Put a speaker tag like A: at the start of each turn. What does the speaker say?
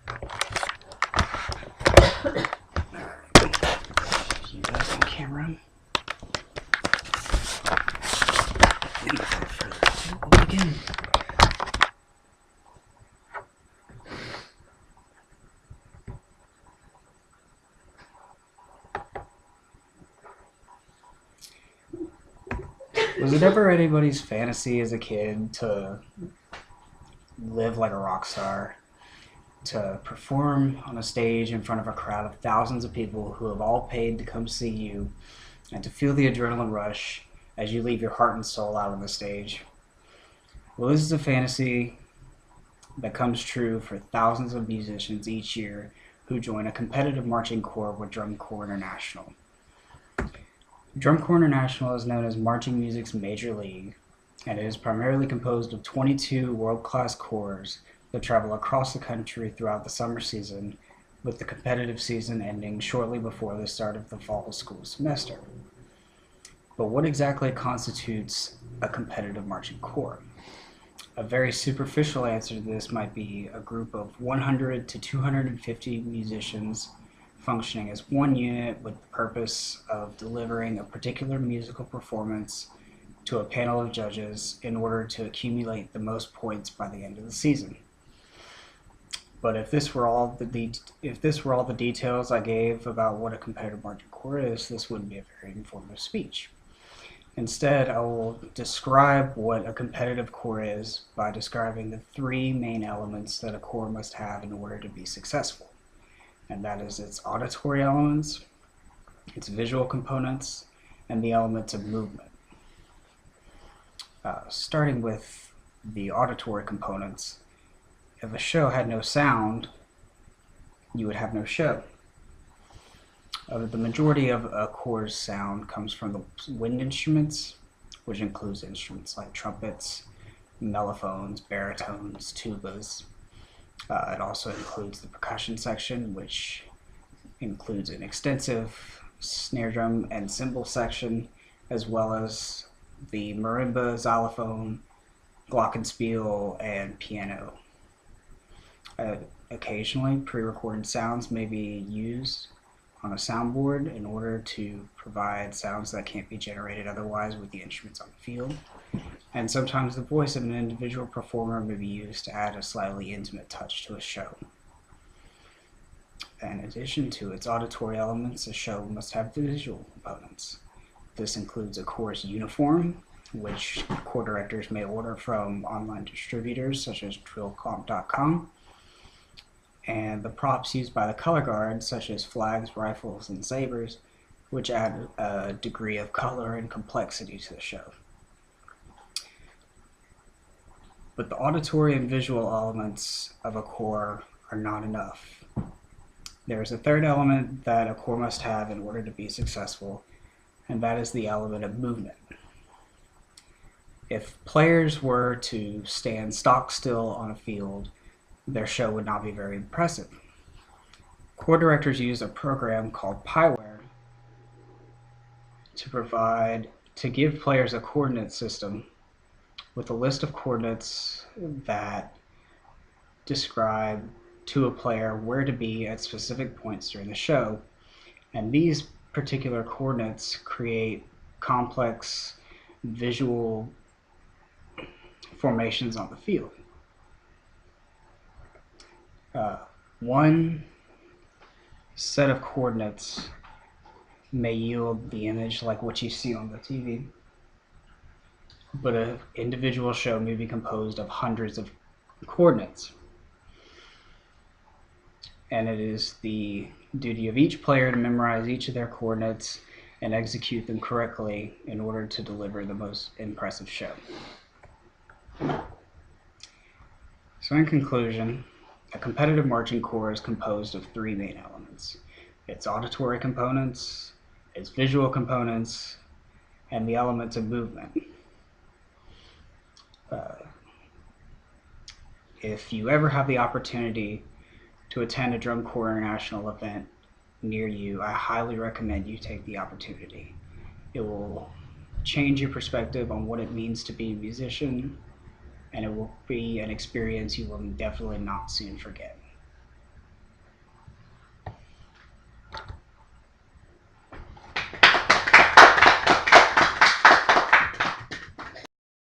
A: You guys on camera. We'll begin. Was it ever anybody's fantasy as a kid to live like a rock star, to perform on a stage in front of a crowd of thousands of people who have all paid to come see you, and to feel the adrenaline rush as you leave your heart and soul out on the stage? Well, this is a fantasy that comes true for thousands of musicians each year who join a competitive marching corps with Drum Corps International. Drum Corps International is known as marching music's major league, and it is primarily composed of 22 world-class corps that travel across the country throughout the summer season, with the competitive season ending shortly before the start of the fall school semester. But what exactly constitutes a competitive marching corps? A very superficial answer to this might be a group of 100 to 250 musicians functioning as one unit with the purpose of delivering a particular musical performance to a panel of judges in order to accumulate the most points by the end of the season. But if this were all the details I gave about what a competitive marching corps is, this wouldn't be a very informative speech. Instead, I will describe what a competitive corps is by describing the three main elements that a corps must have in order to be successful. And that is its auditory elements, its visual components, and the elements of movement. Starting with the auditory components, if a show had no sound, you would have no show. The majority of a corps' sound comes from the wind instruments, which includes instruments like trumpets, mellophones, baritones, tubas. It also includes the percussion section, which includes an extensive snare drum and cymbal section, as well as the marimba, xylophone, glockenspiel, and piano. Occasionally, pre-recorded sounds may be used on a soundboard in order to provide sounds that can't be generated otherwise with the instruments on the field. And sometimes the voice of an individual performer may be used to add a slightly intimate touch to a show. In addition to its auditory elements, a show must have visual components. This includes a corps uniform, which corps directors may order from online distributors such as Comm, and the props used by the color guards, such as flags, rifles, and sabers, which add a degree of color and complexity to the show. But the auditory and visual elements of a corps are not enough. There is a third element that a corps must have in order to be successful, and that is the element of movement. If players were to stand stock still on a field, their show would not be very impressive. Corps directors use a program called Piware to give players a coordinate system with a list of coordinates that describe to a player where to be at specific points during the show. And these particular coordinates create complex visual formations on the field. One set of coordinates may yield the image like what you see on the TV, but an individual show may be composed of hundreds of coordinates. And it is the duty of each player to memorize each of their coordinates and execute them correctly in order to deliver the most impressive show. So in conclusion, a competitive marching corps is composed of three main elements: its auditory components, its visual components, and the elements of movement. If you ever have the opportunity to attend a Drum Corps International event near you, I highly recommend you take the opportunity. It will change your perspective on what it means to be a musician, and it will be an experience you will definitely not soon forget.